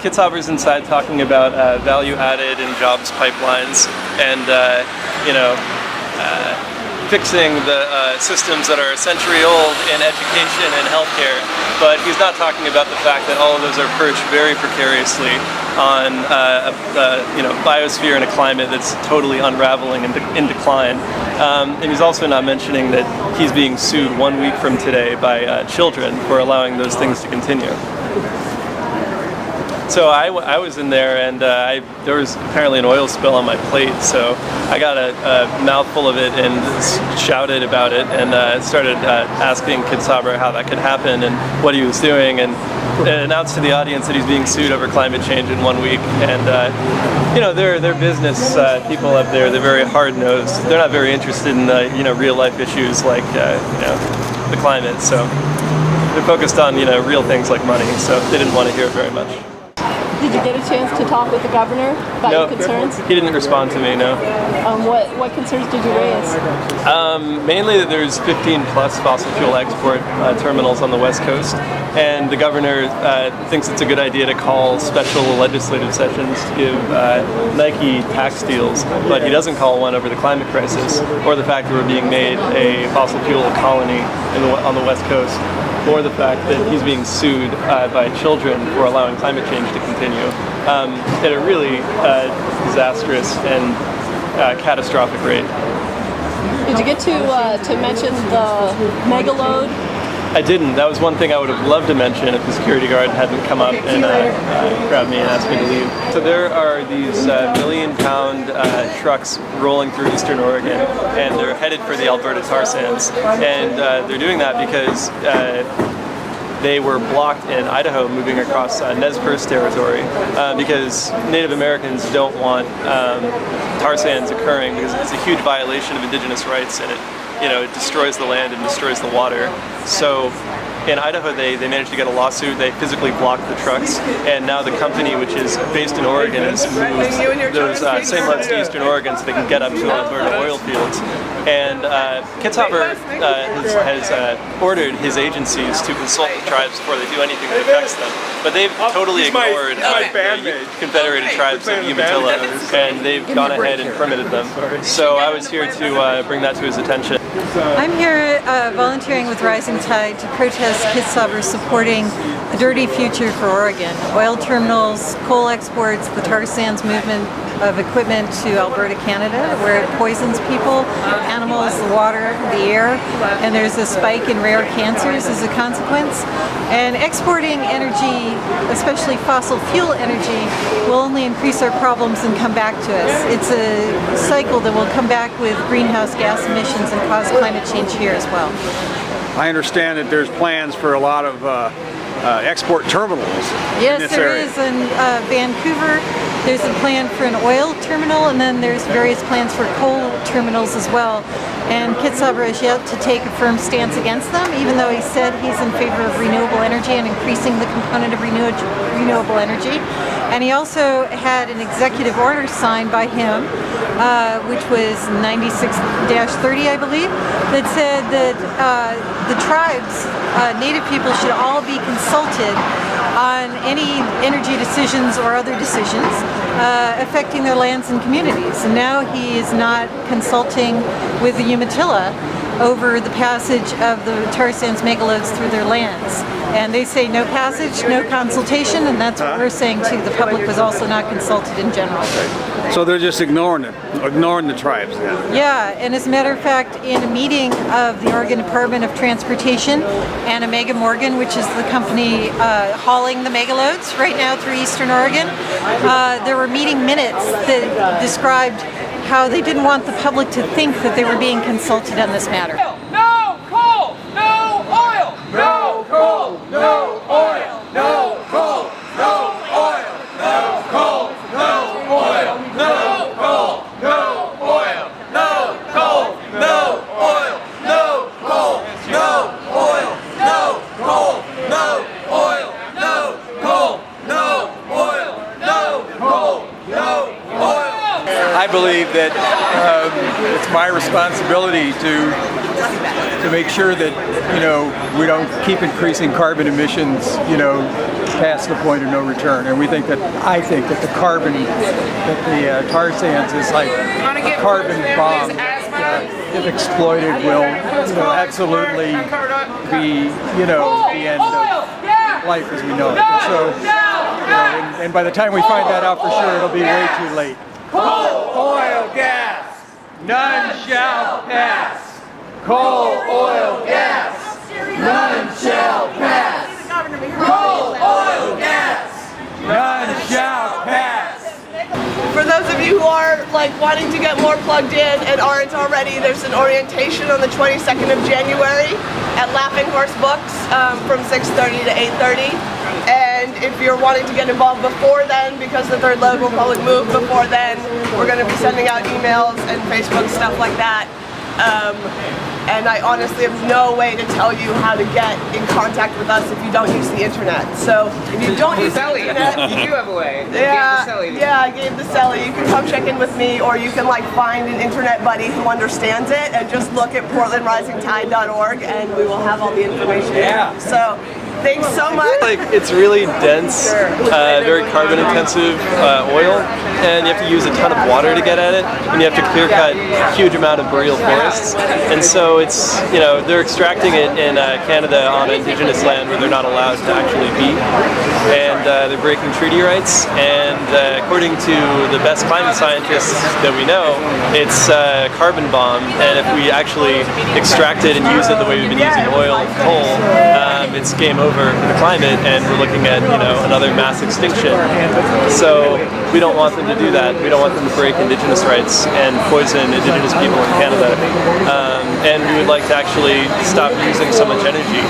Kitzhaber's inside talking about value added and jobs pipelines and, fixing the systems that are a century old in education and healthcare, but he's not talking about the fact that all of those are perched very precariously on biosphere and a climate that's totally unraveling and in decline. And he's also not mentioning that he's being sued 1 week from today by children for allowing those things to continue. So I was in there, and there was apparently an oil spill on my plate, so I got a mouthful of it and shouted about it, and started asking Kitzhaber how that could happen and what he was doing, and announced to the audience that he's being sued over climate change in 1 week. And they're business people up there. They're very hard-nosed. They're not very interested in real-life issues like the climate. So they're focused on real things like money. So they didn't want to hear it very much. Did you get a chance to talk with the governor about your concerns? He didn't respond to me, no. What concerns did you raise? Mainly that there's 15 plus fossil fuel export terminals on the West Coast, and the governor thinks it's a good idea to call special legislative sessions to give Nike tax deals, but he doesn't call one over the climate crisis or the fact that we're being made a fossil fuel colony on the West Coast, or the fact that he's being sued by children for allowing climate change to continue at a really disastrous and catastrophic rate. Did you get to mention the megaload? I didn't. That was one thing I would have loved to mention if the security guard hadn't come up and grabbed me and asked me to leave. So there are these million-pound trucks rolling through eastern Oregon, and they're headed for the Alberta tar sands. And they're doing that because they were blocked in Idaho moving across Nez Perce territory because Native Americans don't want tar sands occurring because it's a huge violation of indigenous rights, and it destroys the land and destroys the water. So in Idaho, they managed to get a lawsuit. They physically blocked the trucks, and now the company, which is based in Oregon, has moved those same roads to eastern Oregon so they can get up to the Alberta oil fields. And Kitzhaber has ordered his agencies to consult the tribes before they do anything that affects them. But they've totally ignored the Confederated Tribes of Umatilla, and they've gone ahead and permitted them. So I was here to bring that to his attention. I'm here volunteering with Rising Tide to protest Kitzhaber supporting a dirty future for Oregon. Oil terminals, coal exports, the tar sands movement of equipment to Alberta, Canada, where it poisons people, animals, the water, the air, and there's a spike in rare cancers as a consequence. And exporting energy, especially fossil fuel energy, will only increase our problems and come back to us. It's a cycle that will come back with greenhouse gas emissions and cause climate change here as well. I understand that there's plans for a lot of export terminals in this area. Yes, there is in Vancouver. There's a plan for an oil terminal, and then there's various plans for coal terminals as well. And Kitzhaber has yet to take a firm stance against them, even though he said he's in favor of renewable energy and increasing the component of renewable energy. And he also had an executive order signed by him, which was 96-30, I believe, that said that the tribes, Native people, should all be consulted on any energy decisions or other decisions affecting their lands and communities. And now he is not consulting with the Umatilla over the passage of the tar sands megaloads through their lands. And they say no passage, no consultation, and that's what we're saying too. The public was also not consulted in general. So they're just ignoring the tribes then? Yeah, and as a matter of fact, in a meeting of the Oregon Department of Transportation and Omega Morgan, which is the company hauling the megaloads right now through eastern Oregon, there were meeting minutes that described how they didn't want the public to think that they were being consulted on this matter. No coal, no oil, no coal, no oil, no coal, no oil, no coal, no oil, no coal, no oil, no coal, no oil, no coal, no oil, no coal, no oil, no coal, no oil, no coal, no oil. I believe that it's my responsibility to make sure that, you know, we don't keep increasing carbon emissions, you know, past the point of no return. And I think that the carbon, that the tar sands is like a carbon bomb that, if exploited, will, you know, absolutely be, you know, the end of life as we know it. And so, you know, and by the time we find that out for sure, it'll be way too late. Coal, oil, gas, none shall pass. Coal, oil, gas, none shall pass. Coal, oil, gas, none shall pass. For those of you who are like wanting to get more plugged in and aren't already, there's an orientation on the 22nd of January at Laughing Horse Books from 6:30 to 8:30. And if you're wanting to get involved before then, because the Third Local Public move before then, we're going to be sending out emails and Facebook stuff like that. And I honestly have no way to tell you how to get in contact with us if you don't use the internet. So if you don't use the internet, You do have a way. yeah, I gave the celly. You can come check in with me, or you can like find an internet buddy who understands it and just look at portlandrisingtide.org, and we will have all the information. Yeah. So thanks so much. Like, it's really dense, very carbon intensive oil, and you have to use a ton of water to get at it, and you have to clear cut a huge amount of boreal forests. And so it's, you know, they're extracting it in Canada on indigenous land where they're not allowed to actually be, and they're breaking treaty rights. And according to the best climate scientists that we know, it's a carbon bomb, and if we actually extract it and use it the way we've been using oil and coal, it's game over for the climate, and we're looking at, you know, another mass extinction. So we don't want them to do that. We don't want them to break indigenous rights and poison indigenous people in Canada. And we would like to actually stop using so much energy.